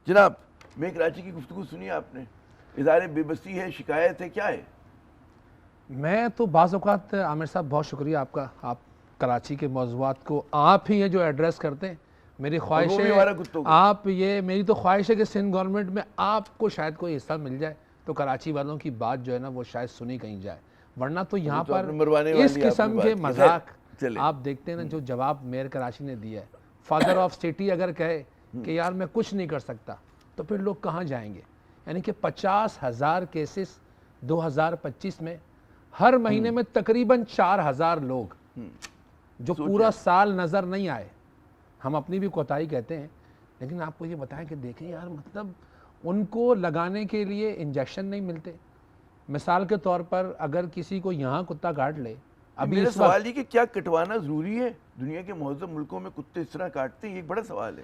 جناب میں کراچی کی گفتگو سنی آپ نے, اظہار بے بسی ہے, شکایت ہے, کیا ہے؟ میں تو بعض اوقات عامر صاحب بہت شکریہ آپ کا, آپ کراچی کے موضوعات کو آپ ہی ہیں جو ایڈریس کرتے ہیں. میری خواہش ہے آپ یہ میری تو خواہش ہے کہ سندھ گورنمنٹ میں آپ کو شاید کوئی حصہ مل جائے تو کراچی والوں کی بات جو ہے نا وہ شاید سنی کہیں جائے, ورنہ تو یہاں پر اس قسم کے مذاق آپ دیکھتے ہیں نا جو جواب میئر کراچی نے دیا ہے. فادر آف سٹی اگر کہے کہ یار میں کچھ نہیں کر سکتا تو پھر لوگ کہاں جائیں گے؟ یعنی کہ 50,000 کیسز 2025 میں, ہر مہینے میں تقریباً 4,000 لوگ جو پورا سال نظر نہیں آئے. ہم اپنی بھی کوتاہی کہتے ہیں, لیکن آپ کو یہ بتائیں کہ دیکھیں یار مطلب ان کو لگانے کے لیے انجیکشن نہیں ملتے. مثال کے طور پر اگر کسی کو یہاں کتا کاٹ لے, ابھی میرا سوال یہ کہ کیا کٹوانا ضروری ہے؟ دنیا کے مہذب ملکوں میں کتے اس طرح کاٹتے ہیں, یہ ایک بڑا سوال ہے.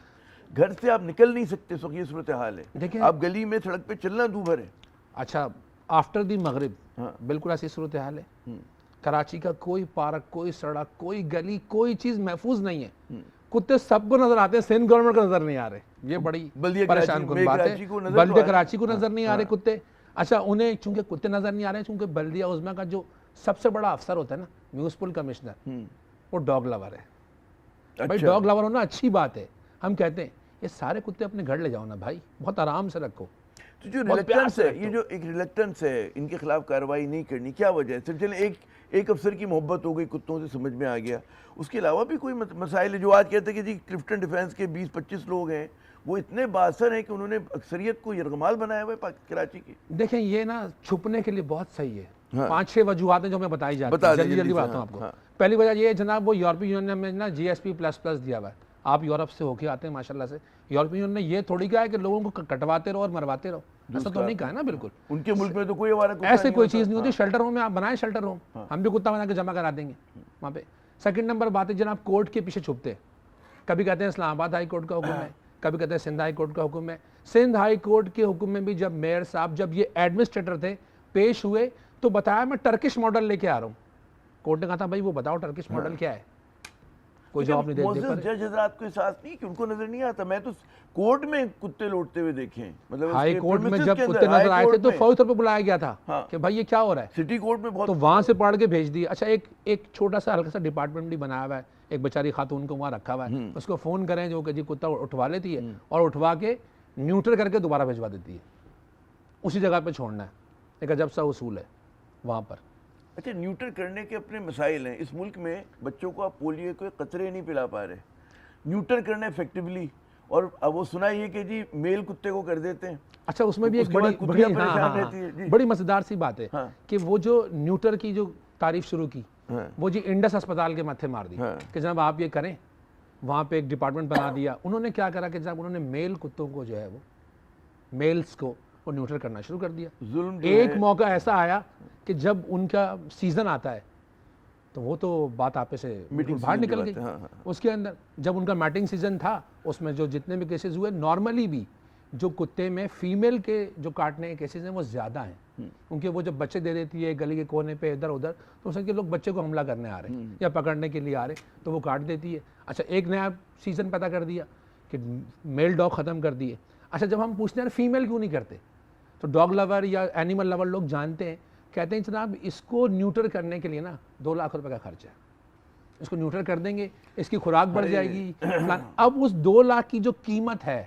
گھر سے آپ نکل نہیں سکتے, اس وقت یہ صورتحال ہے, آپ گلی میں سڑک پہ چلنا دو بھر ہے. اچھا آفٹر دی مغرب بالکل ایسی صورتحال ہے. کراچی کا کوئی پارک, کوئی سڑک, کوئی گلی, کوئی چیز محفوظ نہیں ہے. کتے سب کو نظر آتے ہیں, سندھ گورنمنٹ کو نظر نہیں آ رہے. یہ بڑی پریشان کن بات ہے. بلدیہ کراچی کو نظر نہیں آ رہے کتے. اچھا انہیں چونکہ کتے نظر نہیں آ رہے ہیں, چونکہ بلدیہ عظمیٰ کا جو سب سے بڑا افسر ہوتا ہے نا, میونسپل کمشنر, وہ ڈاگ لور ہے. بھائی ڈاگ لور ہونا اچھی بات ہے. ہم کہتے ہیں یہ سارے کتے اپنے گھر لے جاؤ نا بھائی, بہت آرام سے رکھو. تو جو ریلیکٹنس ہے, یہ جو ایک ریلیکٹنس ہے ان کے خلاف کارروائی نہیں کرنی, کیا وجہ ہے؟ صرف چلیں ایک افسر کی محبت ہو گئی, کتوں سے سمجھ میں آ گیا, اس کے علاوہ بھی کوئی مسائل ہے جو آج کہتے ہیں کہ جی کلفٹن ڈیفینس کے 20-25 لوگ ہیں, وہ اتنے بااثر ہیں کہ انہوں نے اکثریت کو یرغمال بنایا ہوا ہے کراچی کی. دیکھیں یہ نا چھپنے کے لیے بہت صحیح ہے. 5-6 وجوہات ہیں جو ہمیں بتائی جاتی ہیں, جلدی بتاتا ہوں آپ کو. پہلی وجہ یہ ہے جناب, وہ یورپی یونین نے نا GSP++ دیا ہوا ہے. آپ یورپ سے ہو کے آتے ہیں ماشاءاللہ سے. یورپی یونین نے یہ تھوڑی کہا ہے کہ لوگوں کو کٹواتے رہو اور مرواتے رہو, ایسا تو نہیں کہا ہے نا. بالکل ان کے ملک میں تو کوئی ہمارا ایسے کوئی چیز نہیں ہوتی. شیلٹر ہوم میں آپ بنائیں, شیلٹر ہوم ہم بھی کتا بنا کے جمع کرا دیں گے وہاں پہ. سیکنڈ نمبر بات ہے جناب, کورٹ کے پیچھے چھپتے. کبھی کہتے ہیں اسلام آباد ہائی کورٹ کا حکم ہے, کبھی کہتے ہیں سندھ ہائی کورٹ کا حکم ہے. سندھ ہائی کورٹ کے حکم میں بھی جب میئر صاحب جب یہ ایڈمنسٹریٹر تھے پیش ہوئے تو بتایا میں ٹرکش ماڈل لے کے آ رہا ہوں. کورٹ نے کہا تھا بھائی وہ بتاؤ ٹرکش ماڈل کیا ہے, کوئی جواب نہیں دے. معزز جج حضرات کو احساس نہیں کہ ان کو نظر نہیں آتا؟ میں تو کورٹ میں کتے لوٹتے ہوئے دیکھے ہیں, مطلب ہائی کورٹ میں جب کتے نظر آئے تھے تو فوری طور پہ بلایا گیا تھا کہ بھائی یہ کیا ہو رہا ہے. سٹی کورٹ میں بہت, تو وہاں سے پڑھ کے بھیج دیا. اچھا ایک چھوٹا سا ہلکا سا ڈپارٹمنٹ بھی بنایا ہوا ہے, ایک بیچاری خاتون کو وہاں رکھا ہوا ہے, اس کو فون کریں جو کہ جی کتا اٹھوا لیتی ہے اور اٹھوا کے نیوٹر کر کے دوبارہ بھیجوا دیتی ہے. اسی جگہ پہ چھوڑنا ہے. ایک عجب سا اصول ہے وہاں پر. اچھا نیوٹر کرنے کے اپنے مسائل ہیں. اس ملک میں بچوں کو آپ پولیو کے قطرے نہیں پلا پا رہے. نیوٹر کرنا افیکٹیولی, اور اب وہ سنا یہ کہ جی میل کتے کو کر دیتے ہیں. اچھا اس میں بھی ایک بڑی مزیدار سی بات ہے کہ وہ جو نیوٹر کی جو تعریف شروع کی, وہ جی انڈس اسپتال کے ماتھے مار دی کہ جناب آپ یہ کریں. وہاں پہ ایک ڈپارٹمنٹ بنا دیا. انہوں نے کیا کرا کہ جناب انہوں نے میل کتوں کو جو ہے وہ میلز کو وہ نیوٹر کرنا شروع کر دیا. ایک موقع ایسا آیا کہ جب ان کا سیزن آتا ہے تو وہ تو بات آپے سے باہر نکل گئی. اس کے اندر جب ان کا میٹنگ سیزن تھا, اس میں جو جتنے بھی کیسز ہوئے, نارملی بھی جو کتے میں فیمیل کے جو کاٹنے کے کیسز ہیں وہ زیادہ ہیں, کیونکہ وہ جب بچے دے دیتی ہے گلی کے کونے پہ ادھر ادھر, تو اس کے لوگ بچے کو حملہ کرنے آ رہے ہیں یا پکڑنے کے لیے آ رہے ہیں تو وہ کاٹ دیتی ہے. اچھا ایک نیا سیزن پیدا کر دیا کہ میل ڈاگ ختم کر دیے. اچھا جب ہم پوچھتے ہیں فیمیل کیوں نہیں کرتے, تو ڈاگ لور یا اینیمل لور لوگ جانتے ہیں, کہتے ہیں جناب اس کو نیوٹر کرنے کے لیے نا 2 لاکھ روپے کا خرچ ہے. اس کو نیوٹر کر دیں گے, اس کی خوراک بڑھ جائے گی. اب اس 2 لاکھ کی جو قیمت ہے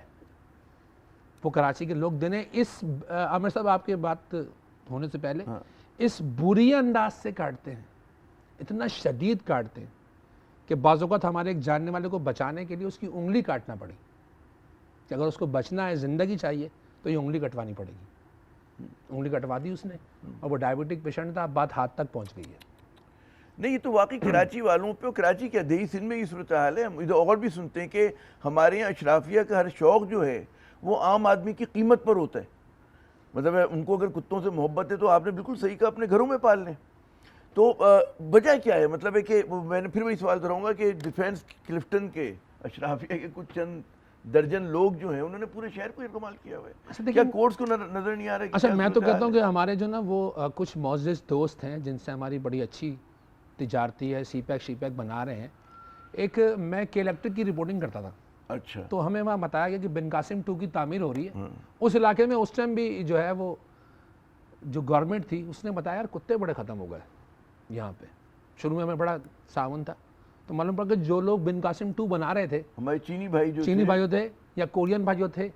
وہ کراچی کے لوگ دینے. اس عامر صاحب آپ کے بات ہونے سے پہلے اس بری انداز سے کاٹتے ہیں, اتنا شدید کاٹتے ہیں کہ بعض اوقات ہمارے ایک جاننے والے کو بچانے کے لیے اس کی انگلی کاٹنا پڑی کہ اگر اس کو بچنا ہے, زندگی چاہیے, تو یہ انگلی کٹوانی پڑے گی. انگلی کٹوا دی اس نے, اور وہ ڈائبٹک پیشنٹ تھا, اب بات ہاتھ تک پہنچ گئی ہے. نہیں یہ تو واقعی کراچی والوں پہ, کراچی کیا دیہی سندھ میں یہ صورتحال ہے. ہم ادھر اور بھی سنتے ہیں کہ ہمارے یہاں اشرافیہ کا ہر شوق جو ہے وہ عام آدمی کی قیمت پر ہوتا ہے. مطلب ان کو اگر کتوں سے محبت ہے تو آپ نے بالکل صحیح کہا, اپنے گھروں میں پال لیں. تو وجہ کیا ہے؟ مطلب ہے کہ میں نے پھر وہی سوال دہراؤں گا کہ ڈیفینس کلفٹن کے اشرافیہ کے کچھ چند درجن لوگ جو ہیں انہوں نے پورے شہر کو ارغمال کیا ہوا ہے. کیا کورٹس کو نظر نہیں آ رہا ہے؟ اچھا میں تو کہتا ہوں کہ ہمارے جو نا وہ کچھ معزز دوست ہیں جن سے ہماری بڑی اچھی تجارتی ہے, سی پیک بنا رہے ہیں. ایک میں کے الیکٹرک کی رپورٹنگ کرتا تھا اچھا تو ہمیں وہاں بتایا گیا کہ بن قاسم 2 کی تعمیر ہو رہی ہے. اس علاقے میں اس ٹائم بھی جو ہے وہ جو گورنمنٹ تھی اس نے بتایا یار کتے بڑے ختم ہو گئے یہاں پہ. شروع میں ہمیں بڑا ساون تھا تو معلوم پڑا کہ جو لوگ بن قاسم 2 بنا رہے تھے ہمارے چینی بھائی تھے یا کورین بھائی جو تھے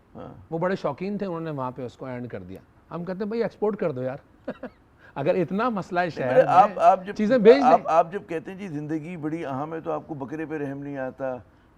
وہ بڑے شوقین تھے, انہوں نے وہاں پہ اس کو اینڈ کر دیا. ہم کہتے ہیں بھائی ایکسپورٹ کر دو یار اگر اتنا مسئلہ ہے شہر میں چیزیں بھیج دیں. آپ جب کہتے ہیں جی زندگی بڑی اہم ہے تو آپ کو بکرے پہ رحم نہیں آتا,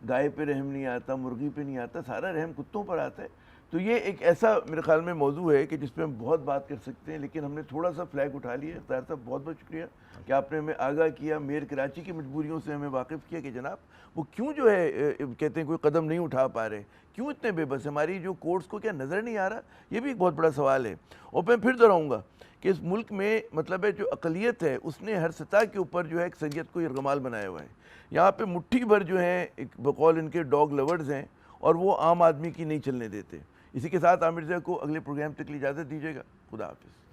گائے پہ رحم نہیں آتا, مرغی پہ نہیں آتا, سارا رحم کتوں پر آتا ہے. تو یہ ایک ایسا میرے خیال میں موضوع ہے کہ جس پہ ہم بہت بات کر سکتے ہیں, لیکن ہم نے تھوڑا سا فلیگ اٹھا لیا. اختیار صاحب بہت بہت شکریہ کہ آپ نے ہمیں آگاہ کیا, میئر کراچی کی مجبوریوں سے ہمیں واقف کیا کہ جناب وہ کیوں جو ہے کہتے ہیں کوئی قدم نہیں اٹھا پا رہے, کیوں اتنے بے بس. ہماری جو کورٹس کو کیا نظر نہیں آ رہا, یہ بھی ایک بہت بڑا سوال ہے. اور میں پھر دہراؤں گا کہ اس ملک میں مطلب ہے جو اقلیت ہے اس نے ہر سطح کے اوپر جو ہے ایک شریعت کو یرغمال بنایا ہوا ہے. یہاں پہ مٹھی بھر جو ہیں ایک بقول ان کے ڈاگ لورز ہیں اور وہ عام آدمی کی نہیں چلنے دیتے. اسی کے ساتھ عامر زیب کو اگلے پروگرام تک اجازت دیجیے گا. خدا حافظ.